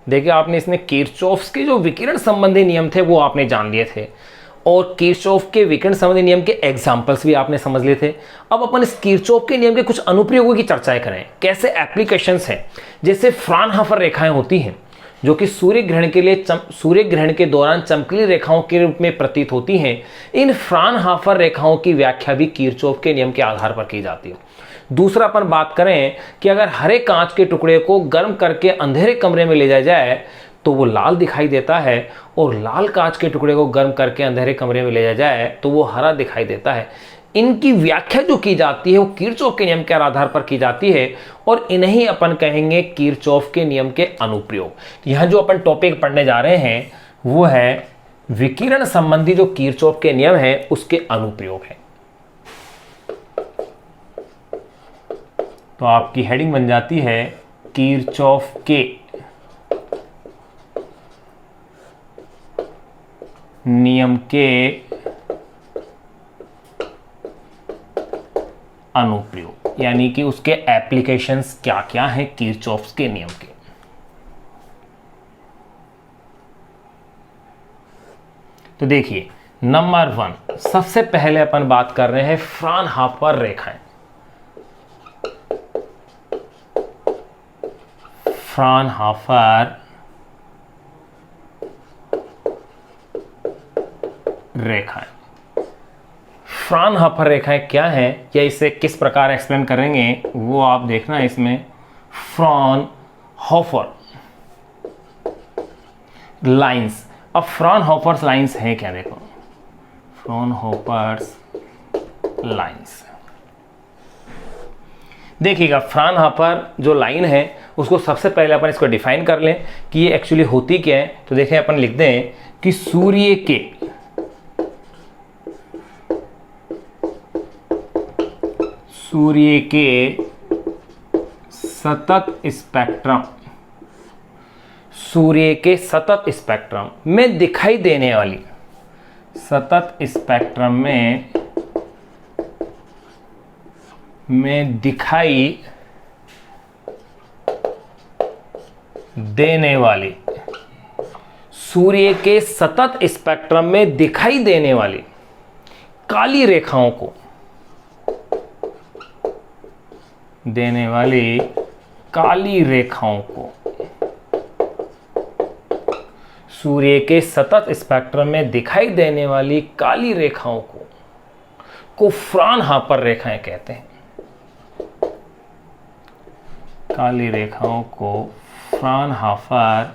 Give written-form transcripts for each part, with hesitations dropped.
देखिए आपने इसमें किरचॉफ के जो विकिरण संबंधी नियम थे वो आपने जान लिए थे, और किरचॉफ के विकिरण संबंधी नियम के एग्जाम्पल्स भी आपने समझ लिए थे। अब अपन इस किरचॉफ के नियम के कुछ अनुप्रयोगों की चर्चाएं करें, कैसे एप्लीकेशंस हैं। जैसे फ्राउनहोफर रेखाएं होती हैं जो कि सूर्य ग्रहण के दौरान चमकीली रेखाओं के रूप में प्रतीत होती हैं। इन फ्राउनहोफर रेखाओं की व्याख्या भी किरचॉफ के नियम के आधार पर की जाती है। दूसरा अपन बात करें कि अगर हरे कांच के टुकड़े को गर्म करके अंधेरे कमरे में ले जाया जाए तो वो लाल दिखाई देता है, और लाल कांच के टुकड़े को गर्म करके अंधेरे कमरे में ले जाया जाए तो वो हरा दिखाई देता है। इनकी व्याख्या जो की जाती है वो किरचॉफ के नियम के आधार पर की जाती है, और इन्हें अपन कहेंगे किरचॉफ के नियम के अनुप्रयोग। यहाँ जो अपन टॉपिक पढ़ने जा रहे हैं वो है विकिरण संबंधी जो किरचॉफ के नियम है उसके अनुप्रयोग है। तो आपकी हेडिंग बन जाती है किरचॉफ के नियम के अनुप्रयोग, यानी कि उसके एप्लीकेशंस क्या क्या हैं किरचॉफ के नियम के। तो देखिए नंबर 1, सबसे पहले अपन बात कर रहे हैं फ्राउनहोफर रेखाएं। फ्राउनहोफर रेखाएं, फ्राउनहोफर रेखाएं क्या हैं या इसे किस प्रकार एक्सप्लेन करेंगे वो आप देखना है इसमें। फ्राउनहोफर लाइंस, अब फ्राउनहोफर लाइंस है क्या, देखो फ्राउनहोफर लाइंस। देखिएगा फ्राउनहोफर जो लाइन है उसको सबसे पहले अपन इसको डिफाइन कर लें कि ये एक्चुअली होती क्या है। तो देखें अपन लिख दें कि सूर्य के सतत स्पेक्ट्रम, सूर्य के सतत स्पेक्ट्रम में दिखाई देने वाली, सतत स्पेक्ट्रम में दिखाई देने वाली, सूर्य के सतत स्पेक्ट्रम में दिखाई देने वाली काली रेखाओं को, देने वाली काली रेखाओं को, सूर्य के सतत स्पेक्ट्रम में दिखाई देने वाली काली रेखाओं को फ्राउनहोफर रेखाएं कहते हैं। काली रेखाओं को फ्राउनहोफर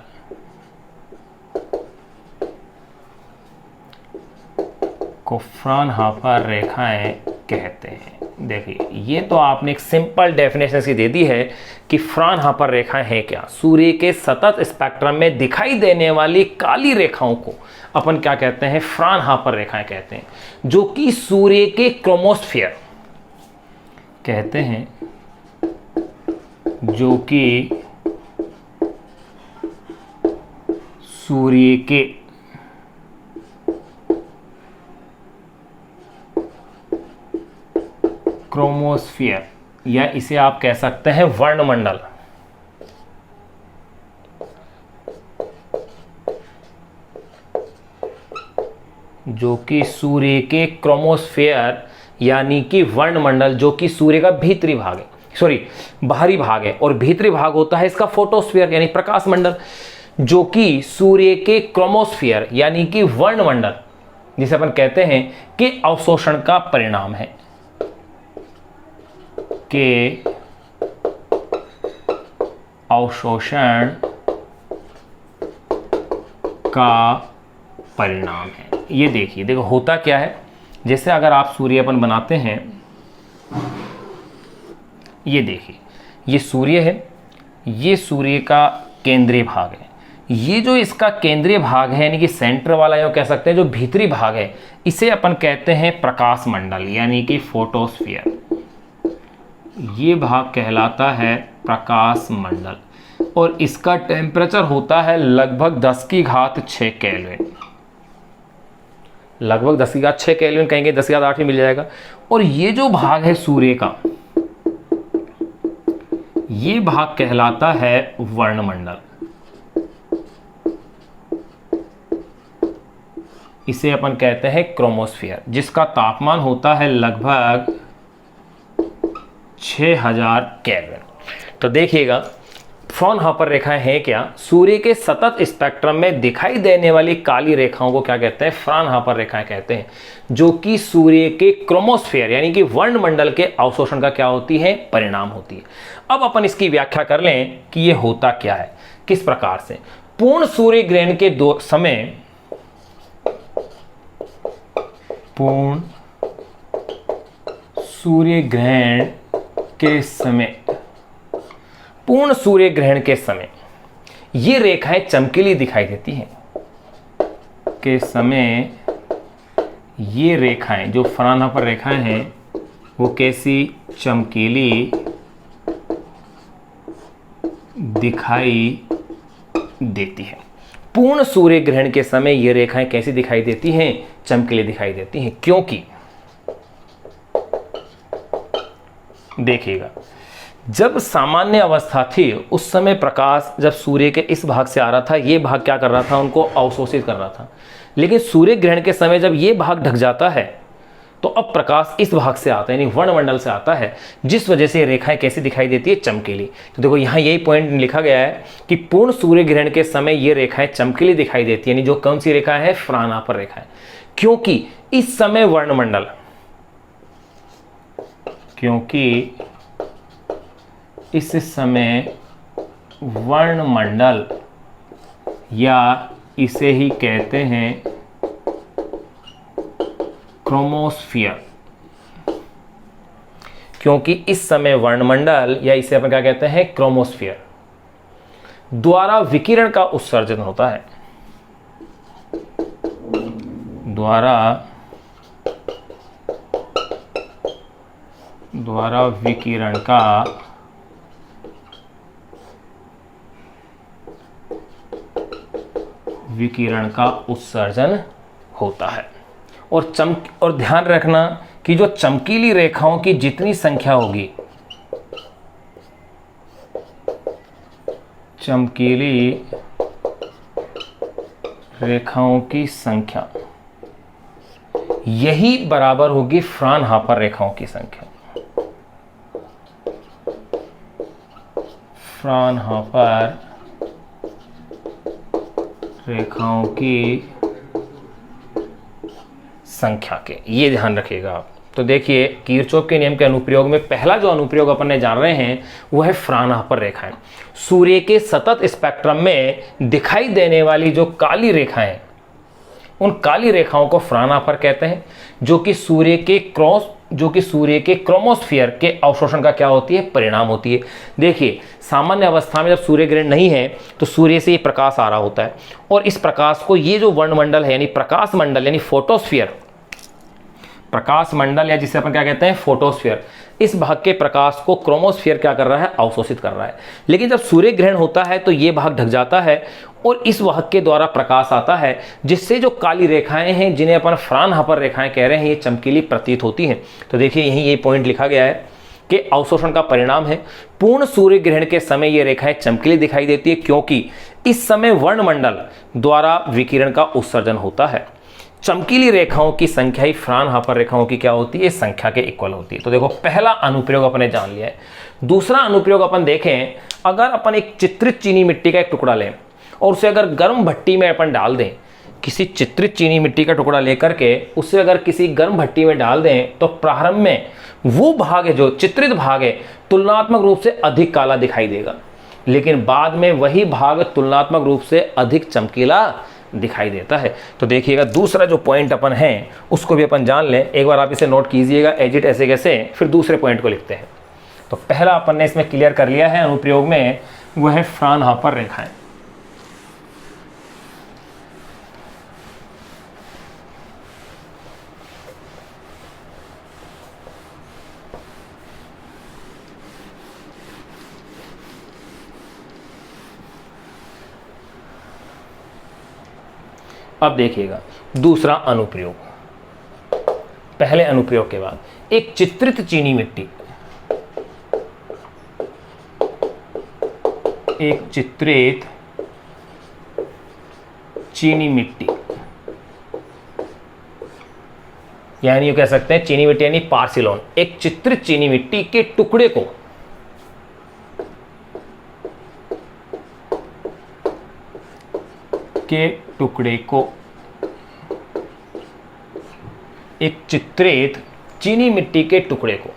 रेखाएं कहते हैं। देखिए ये तो आपने एक सिंपल डेफिनेशन सी दे दी है कि फ्राउनहोफर रेखाएं हैं क्या, सूर्य के सतत स्पेक्ट्रम में दिखाई देने वाली काली रेखाओं को अपन क्या कहते हैं, फ्राउनहोफर रेखाएं कहते हैं, जो कि सूर्य के क्रोमोस्फीयर कहते हैं, जो कि सूर्य के क्रोमोस्फीयर, या इसे आप कह सकते हैं वर्णमंडल, जो कि सूर्य के क्रोमोस्फीयर यानी कि वर्णमंडल, जो कि सूर्य का भीतरी भाग है, बाहरी भाग है, और भीतरी भाग होता है इसका फोटोस्फीयर यानी प्रकाश मंडल, जो कि सूर्य के क्रोमोस्फीयर यानी कि वर्णमंडल, जिसे अपन कहते हैं कि अवशोषण का परिणाम है, के अवशोषण का परिणाम है। ये देखो होता क्या है, जैसे अगर आप सूर्यपन बनाते हैं, ये देखिए ये सूर्य है, ये सूर्य का केंद्रीय भाग है, ये जो इसका केंद्रीय भाग है यानी कि सेंटर वाला यो कह सकते हैं जो भीतरी भाग है, इसे अपन कहते हैं प्रकाश मंडल यानी कि फोटोस्फीयर। ये भाग कहलाता है प्रकाश मंडल, और इसका टेम्परेचर होता है लगभग 10⁶ केल्विन, लगभग 10⁶ केल्विन कहेंगे, 10⁸ ही मिल जाएगा। और ये जो भाग है सूर्य का, ये भाग कहलाता है वर्णमंडल, इसे अपन कहते हैं क्रोमोस्फियर, जिसका तापमान होता है लगभग 6000 केल्विन। तो देखिएगा फ्रॉनहोफर रेखाएं हैं क्या, सूर्य के सतत स्पेक्ट्रम में दिखाई देने वाली काली रेखाओं को क्या कहते हैं, फ्रॉनहोफर रेखाएं कहते हैं, जो कि सूर्य के क्रोमोस्फियर यानी कि वर्णमंडल के अवशोषण का क्या होती है, परिणाम होती है। अब अपन इसकी व्याख्या कर लें कि ये होता क्या है, किस प्रकार से। पूर्ण सूर्य ग्रहण के पूर्ण सूर्य ग्रहण के समय ये रेखाएं चमकीली दिखाई देती हैं। के समय ये रेखाएं जो फ्रॉनहोफर रेखाएं हैं वो कैसी चमकीली दिखाई देती है। पूर्ण सूर्य ग्रहण के समय ये रेखाएं कैसी दिखाई देती हैं, चमकीली दिखाई देती हैं, क्योंकि देखिएगा जब सामान्य अवस्था थी उस समय प्रकाश जब सूर्य के इस भाग से आ रहा था, ये भाग क्या कर रहा था, उनको अवशोषित कर रहा था। लेकिन सूर्य ग्रहण के समय जब ये भाग ढक जाता है तो अब प्रकाश इस भाग से आता है यानी वर्णमंडल से आता है, जिस वजह से ये रेखाएं कैसी दिखाई देती है, चमकीली। तो देखो यहाँ यही पॉइंट लिखा गया है कि पूर्ण सूर्य ग्रहण के समय ये रेखाएं चमकीली दिखाई देती है, यानी जो कौन सी रेखा है, फ्रॉनहोफर रेखाएं, क्योंकि इस समय वर्णमंडल या इसे ही कहते हैं क्रोमोस्फियर, क्योंकि इस समय वर्णमंडल या इसे अपन क्या कहते हैं, क्रोमोस्फियर द्वारा विकिरण का उत्सर्जन होता है, द्वारा विकिरण का उत्सर्जन होता है। और ध्यान रखना कि जो चमकीली रेखाओं की जितनी संख्या होगी, चमकीली रेखाओं की संख्या यही बराबर होगी फ्रॉनहोफर रेखाओं की संख्या। फ्रॉनहोफर रेखाओं की संख्या के, ये ध्यान रखिएगा आप। तो देखिए किरचॉफ के नियम के अनुप्रयोग में पहला जो अनुप्रयोग अपन ने जान रहे हैं वो है फ्रॉनहोफर रेखाएं। सूर्य के सतत स्पेक्ट्रम में दिखाई देने वाली जो काली रेखाएं, उन काली रेखाओं को फ्रॉनहोफर कहते हैं, जो कि सूर्य के क्रोमोस्फियर के अवशोषण का क्या होती है, परिणाम होती है। देखिए सामान्य अवस्था में जब सूर्य ग्रहण नहीं है तो सूर्य से ये प्रकाश आ रहा होता है, और इस प्रकाश को ये जो वर्णमंडल है यानी प्रकाश मंडल यानी फोटोस्फियर, प्रकाश मंडल या जिसे अपन क्या कहते हैं, फोटोस्फियर, इस भाग के प्रकाश को क्रोमोस्फियर क्या कर रहा है, अवशोषित कर रहा है। लेकिन जब सूर्य ग्रहण होता है तो ये भाग ढक जाता है और इस भाग के द्वारा प्रकाश आता है, जिससे जो काली रेखाएं हैं जिन्हें अपन फ्रॉनहोफर रेखाएं कह रहे हैं, ये चमकीली प्रतीत होती हैं। तो देखिए यहीं ये पॉइंट लिखा गया है कि अवशोषण का परिणाम है। पूर्ण सूर्य ग्रहण के समय ये रेखाएं चमकीली दिखाई देती है, क्योंकि इस समय वर्णमंडल द्वारा विकिरण का उत्सर्जन होता है। चमकीली रेखाओं की संख्या ही फ्रॉनहोफर रेखाओं की क्या होती है, संख्या के इक्वल होती है। तो देखो पहला अनुप्रयोग अपने जान लिया है। दूसरा अनुप्रयोग अपन देखें, अगर अपन एक चित्रित चीनी मिट्टी का एक टुकड़ा लें और उसे अगर गर्म भट्टी में अपन डाल दें, किसी चित्रित चीनी मिट्टी का टुकड़ा लेकर के उसे अगर किसी गर्म भट्टी में डाल दें, तो प्रारंभ में वो भाग है, जो चित्रित भाग है, तुलनात्मक रूप से अधिक काला दिखाई देगा, लेकिन बाद में वही भाग तुलनात्मक रूप से अधिक चमकीला दिखाई देता है। तो देखिएगा दूसरा जो पॉइंट अपन है उसको भी अपन जान लें। एक बार आप इसे नोट कीजिएगा, एजिट ऐसे कैसे, फिर दूसरे पॉइंट को लिखते हैं। तो पहला अपन ने इसमें क्लियर कर लिया है अनुप्रयोग में, वह है फ्रॉनहोफर रेखाएं। अब देखिएगा दूसरा अनुप्रयोग, पहले अनुप्रयोग के बाद एक चित्रित चीनी मिट्टी, एक चित्रित चीनी मिट्टी यानी ये कह सकते हैं चीनी मिट्टी यानी पार्सिलोन, एक चित्रित चीनी मिट्टी के टुकड़े को एक चित्रित चीनी मिट्टी के टुकड़े को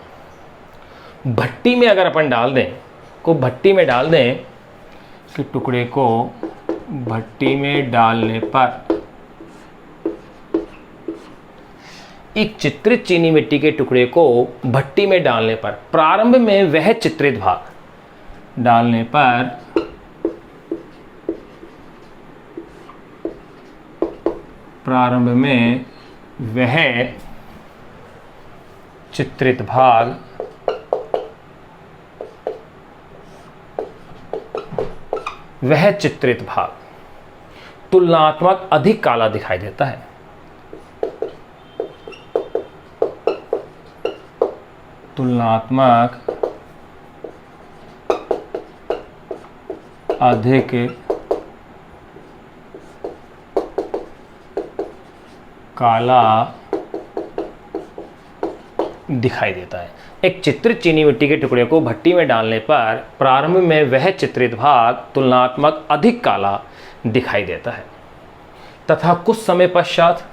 भट्टी में अगर अपन डाल दें, कि टुकड़े को भट्टी में डालने पर एक चित्रित चीनी मिट्टी के टुकड़े को भट्टी में डालने पर प्रारंभ में वह चित्रित भाग वह चित्रित भाग तुलनात्मक अधिक काला दिखाई देता है। तुलनात्मक अधिक काला दिखाई देता है। एक चित्रित चीनी मिट्टी के टुकड़े को भट्टी में डालने पर प्रारंभ में वह चित्रित भाग तुलनात्मक अधिक काला दिखाई देता है तथा कुछ समय पश्चात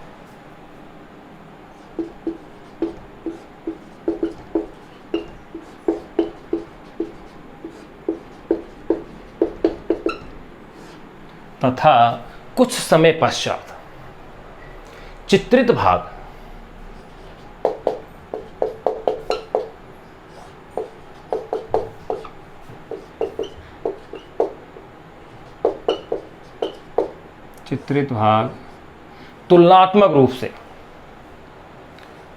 चित्रित भाग तुलनात्मक रूप से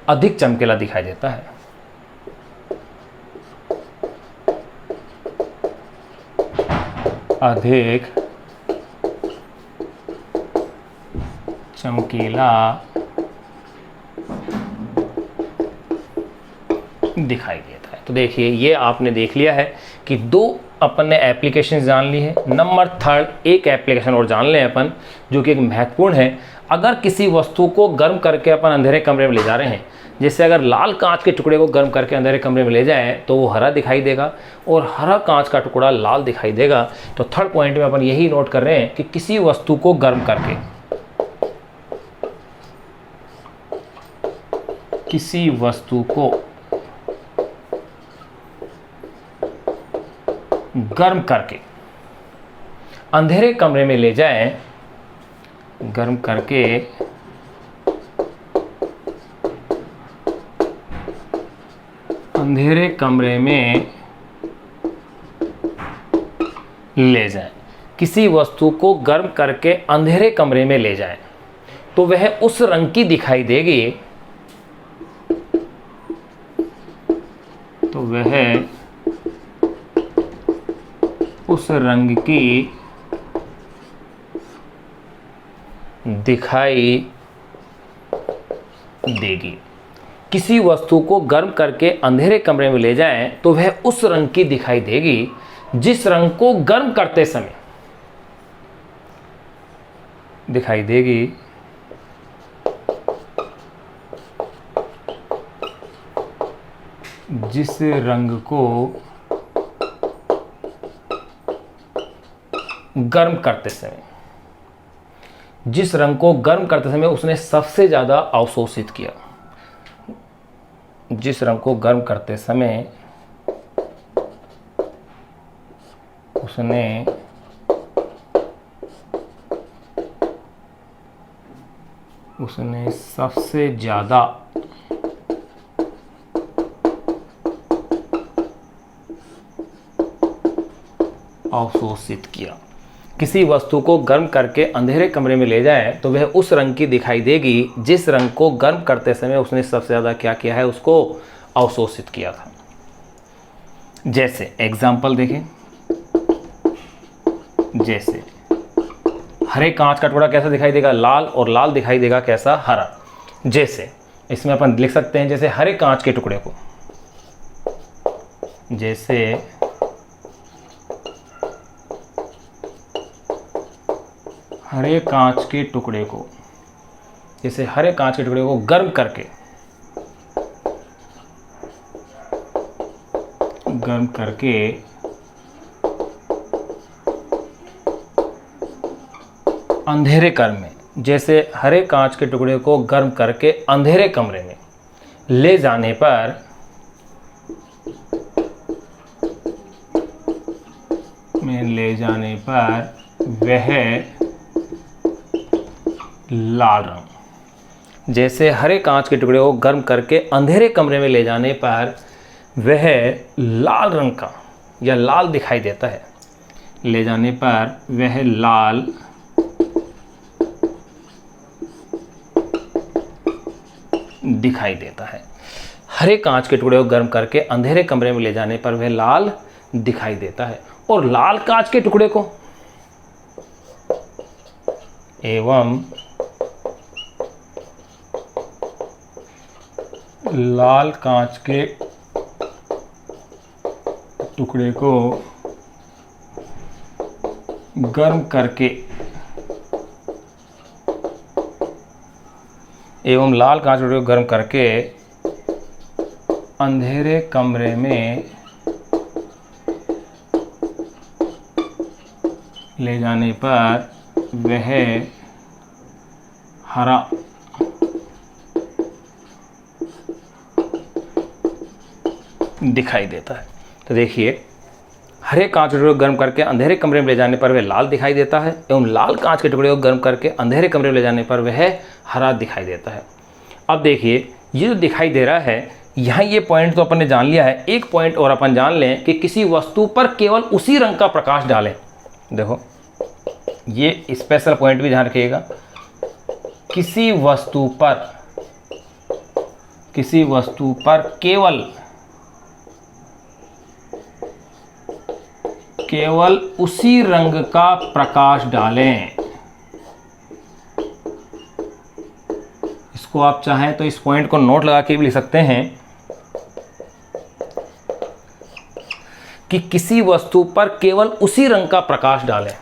अधिक चमकीला दिखाई देता है। अधिक चमकीला दिखाई देता है। तो देखिए ये आपने देख लिया है कि दो अपन ने एप्लीकेशन जान ली है। नंबर थर्ड एक एप्लीकेशन और जान लें अपन जो कि एक महत्वपूर्ण है। अगर किसी वस्तु को गर्म करके अपन अंधेरे कमरे में ले जा रहे हैं, जैसे अगर लाल कांच के टुकड़े को गर्म करके अंधेरे कमरे में ले जाए तो वो हरा दिखाई देगा और हरा कांच का टुकड़ा लाल दिखाई देगा। तो थर्ड पॉइंट में अपन यही नोट कर रहे हैं कि किसी वस्तु को गर्म करके अंधेरे कमरे में ले जाएं, अंधेरे कमरे में ले जाएं, किसी वस्तु को गर्म करके अंधेरे कमरे में ले जाएं तो वह उस रंग की दिखाई देगी, उस रंग की दिखाई देगी। किसी वस्तु को गर्म करके अंधेरे कमरे में ले जाएं तो वह उस रंग की दिखाई देगी जिस रंग को गर्म करते समय दिखाई देगी, जिस रंग को गर्म करते समय उसने सबसे ज़्यादा अवशोषित किया, जिस रंग को गर्म करते समय उसने सबसे ज़्यादा अवशोषित किया। किसी वस्तु को गर्म करके अंधेरे कमरे में ले जाएं तो वह उस रंग की दिखाई देगी जिस रंग को गर्म करते समय उसने सबसे ज़्यादा क्या किया है, उसको अवशोषित किया था। जैसे एग्जाम्पल देखें, जैसे हरे कांच का टुकड़ा कैसा दिखाई देगा, लाल, और लाल दिखाई देगा कैसा, हरा। जैसे इसमें अपन लिख सकते हैं जैसे हरे कांच के टुकड़े को, जैसे हरे कांच के टुकड़े को गर्म करके गर्म करके अंधेरे कमरे में, जैसे हरे कांच के टुकड़े को गर्म करके अंधेरे कमरे में ले जाने पर वह लाल रंग, जैसे हरे कांच के टुकड़े को गर्म करके अंधेरे कमरे में ले जाने पर वह लाल रंग का या लाल दिखाई देता है। ले जाने पर वह लाल दिखाई देता है। हरे कांच के टुकड़े को गर्म करके अंधेरे कमरे में ले जाने पर वह लाल दिखाई देता है। और लाल कांच के टुकड़े को एवं लाल कांच के टुकड़े को गर्म करके अंधेरे कमरे में ले जाने पर वह हरा दिखाई देता है। तो देखिए, हरे कांच के टुकड़े को गर्म करके अंधेरे कमरे में ले जाने पर वह लाल दिखाई देता है एवं लाल कांच के टुकड़े को गर्म करके अंधेरे कमरे में ले जाने पर वह हरा दिखाई देता है। अब देखिए, ये जो दिखाई दे रहा है, यहाँ ये पॉइंट तो अपन ने जान लिया है। एक पॉइंट और अपन जान लें कि किसी वस्तु पर केवल उसी रंग का प्रकाश डालें। देखो, ये स्पेशल पॉइंट भी ध्यान रखिएगा। किसी वस्तु पर केवल उसी रंग का प्रकाश डालें। इसको आप चाहें तो इस पॉइंट को नोट लगा के भी लिख सकते हैं कि किसी वस्तु पर केवल उसी रंग का प्रकाश डालें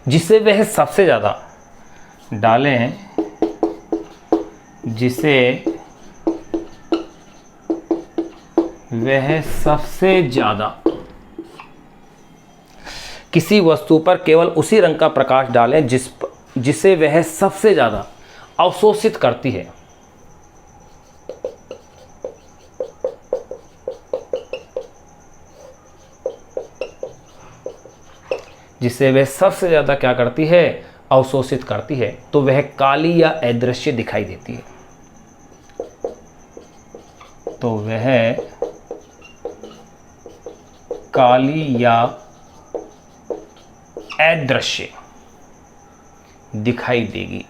जिसे वह सबसे ज़्यादा किसी वस्तु पर केवल उसी रंग का प्रकाश डालें जिसे वह सबसे ज़्यादा अवशोषित करती है। जिसे वह सबसे ज़्यादा क्या करती है? अवशोषित करती है। तो वह काली या अदृश्य दिखाई देती है। तो वह काली या अदृश्य दिखाई देगी।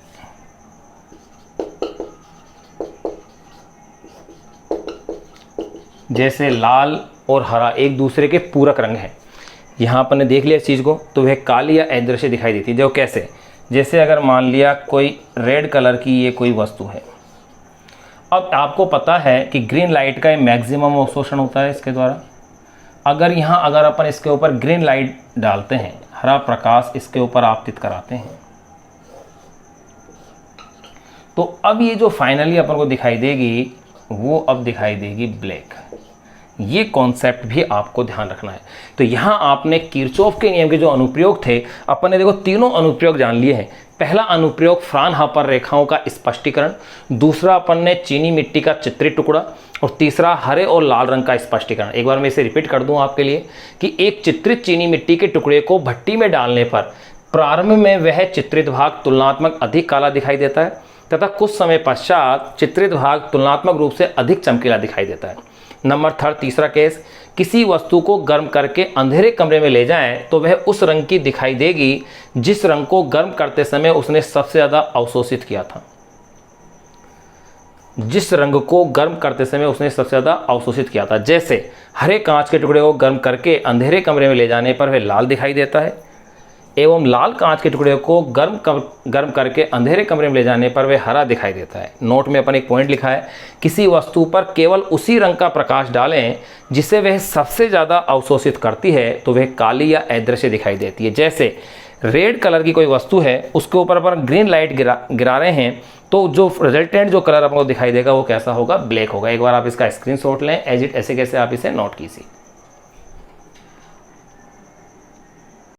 जैसे लाल और हरा एक दूसरे के पूरक रंग हैं। यहाँ अपन ने देख लिया इस चीज़ को, तो वह काली या अदृश्य दिखाई देती है। जो कैसे? जैसे अगर मान लिया कोई रेड कलर की ये कोई वस्तु है। अब आपको पता है कि ग्रीन लाइट का मैक्सिमम अवशोषण होता है इसके द्वारा। अगर अपन इसके ऊपर ग्रीन लाइट डालते हैं, हरा प्रकाश इसके ऊपर आपतित कराते हैं, तो अब ये जो फाइनली अपन को दिखाई देगी वो अब दिखाई देगी ब्लैक। ये कॉन्सेप्ट भी आपको ध्यान रखना है। तो यहाँ आपने किरचॉफ के नियम के जो अनुप्रयोग थे, अपन ने देखो तीनों अनुप्रयोग जान लिए हैं। पहला अनुप्रयोग फ्राउनहोफर रेखाओं का स्पष्टीकरण, दूसरा अपन ने चीनी मिट्टी का चित्रित टुकड़ा, और तीसरा हरे और लाल रंग का स्पष्टीकरण। एक बार मैं इसे रिपीट कर दूं आपके लिए कि एक चित्रित चीनी मिट्टी के टुकड़े को भट्टी में डालने पर प्रारंभ में वह चित्रित भाग तुलनात्मक अधिक काला दिखाई देता है तथा कुछ समय पश्चात चित्रित भाग तुलनात्मक रूप से अधिक चमकीला दिखाई देता है। नंबर 3 तीसरा केस, किसी वस्तु को गर्म करके अंधेरे कमरे में ले जाएं तो वह उस रंग की दिखाई देगी जिस रंग को गर्म करते समय उसने सबसे ज़्यादा अवशोषित किया था। जिस रंग को गर्म करते समय उसने सबसे ज़्यादा अवशोषित किया था। जैसे हरे कांच के टुकड़े को गर्म करके अंधेरे कमरे में ले जाने पर वह लाल दिखाई देता है, एवं लाल कांच के टुकड़े को गर्म करके अंधेरे कमरे में ले जाने पर वह हरा दिखाई देता है। नोट में अपन एक पॉइंट लिखा है, किसी वस्तु पर केवल उसी रंग का प्रकाश डालें जिसे वह सबसे ज़्यादा अवशोषित करती है तो वह काली या अदृश्य दिखाई देती है। जैसे रेड कलर की कोई वस्तु है, उसके ऊपर अपन ग्रीन लाइट गिरा रहे हैं, तो जो रिजल्टेंट जो कलर आपको दिखाई देगा वो कैसा होगा? ब्लैक होगा। एक बार आप इसका स्क्रीनशॉट लें, एज इट ऐसे कैसे आप इसे नोट कीजिए।